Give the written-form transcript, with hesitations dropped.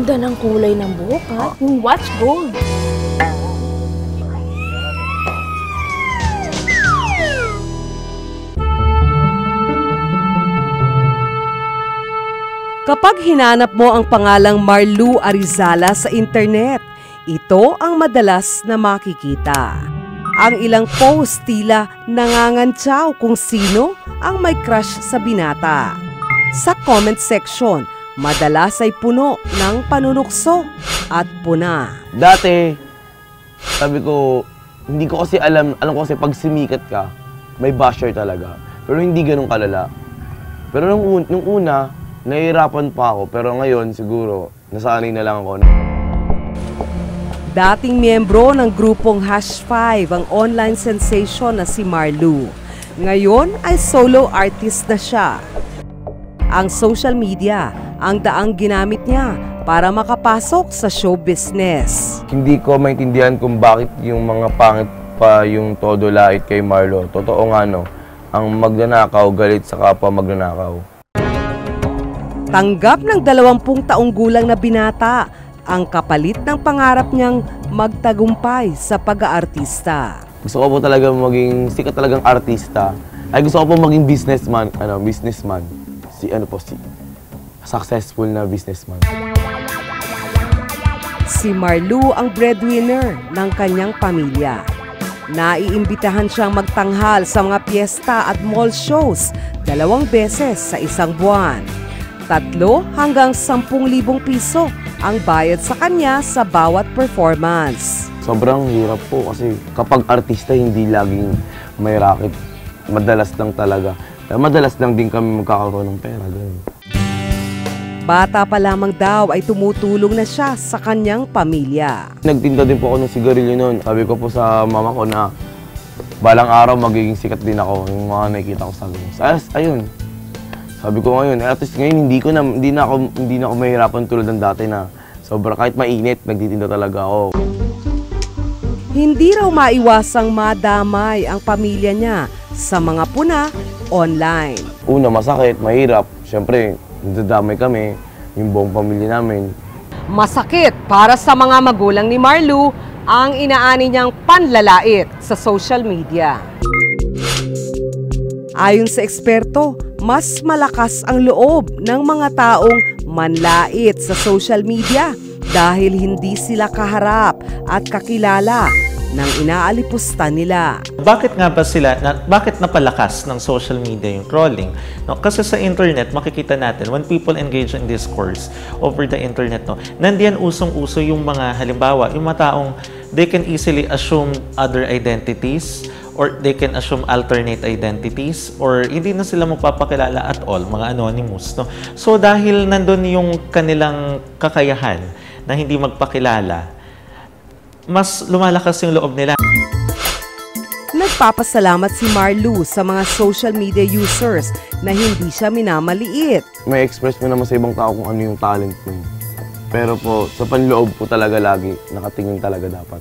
ganda ng kulay ng buhok, ha? Yung watch gold. Kapag hinanap mo ang pangalang Marlu Arizala sa internet, ito ang madalas na makikita. Ang ilang post tila nangangantsaw kung sino ang may crush sa binata. Sa comment section, madalas ay puno ng panunukso at puna. Dati, sabi ko, hindi ko kasi alam ko kasi pag sumikat ka, may basher talaga. Pero hindi ganun kalala. Pero nung una, nahihirapan pa ako, pero ngayon siguro, nasanay na lang ako. Dating miyembro ng grupong #5 ang online sensation na si Marlu. Ngayon ay solo artist na siya. Ang social media ang daang ginamit niya para makapasok sa show business. Hindi ko maintindihan kung bakit yung mga pangit pa yung todo lait kay Marlo. Totoo nga no, ang magnanakaw galit sa kapwa magnanakaw. Tanggap ng 20 taong gulang na binata ang kapalit ng pangarap niyang magtagumpay sa pag-aartista. Gusto ko po talaga maging sikat talagang artista. Ay gusto ko po maging businessman, Si successful na businessman. Si Marlu ang breadwinner ng kanyang pamilya. Naiimbitahan siyang magtanghal sa mga piyesta at mall shows 2 beses sa isang buwan. 3 hanggang 10,000 piso ang bayad sa kanya sa bawat performance. Sobrang hirap po kasi kapag artista hindi laging may racket. Madalas lang talaga. Madalas lang din kami magkakaroon ng pera. Ganun. Bata pa lamang daw ay tumutulong na siya sa kanyang pamilya. Nagtinda din po ako ng sigarilyo noon. Sabi ko po sa mama ko na balang araw magiging sikat din ako. Yung mga nakikita ko sa lumus. Ayun. Sabi ko ngayon, at least ngayon hindi na ako mahirapan tulad ng dati na sobra kahit mainit, nagtitinda talaga ako. Hindi raw maiwasang madamay ang pamilya niya sa mga puna online. Una, masakit, mahirap. Siyempre, nadadamay kami, yung buong pamilya namin. Masakit para sa mga magulang ni Marlu ang inaani niyang panlalait sa social media. Ayon sa eksperto, mas malakas ang loob ng mga taong manlait sa social media dahil hindi sila kaharap at kakilala ng inaalipusta nila. Bakit nga ba bakit napalakas ng social media yung trolling? No, kasi sa internet, makikita natin, when people engage in discourse over the internet, nandiyan usong-uso yung mga, halimbawa, yung mga taong they can easily assume other identities, or they can assume alternate identities, or hindi na sila magpapakilala at all, mga anonymous. No? So dahil nandun yung kanilang kakayahan na hindi magpakilala, mas lumalakas yung loob nila. Nagpapasalamat si Marlu sa mga social media users na hindi siya minamaliit. May express mo naman sa ibang tao kung ano yung talent mo. Pero po, sa panloob po talaga lagi, nakatingin talaga dapat.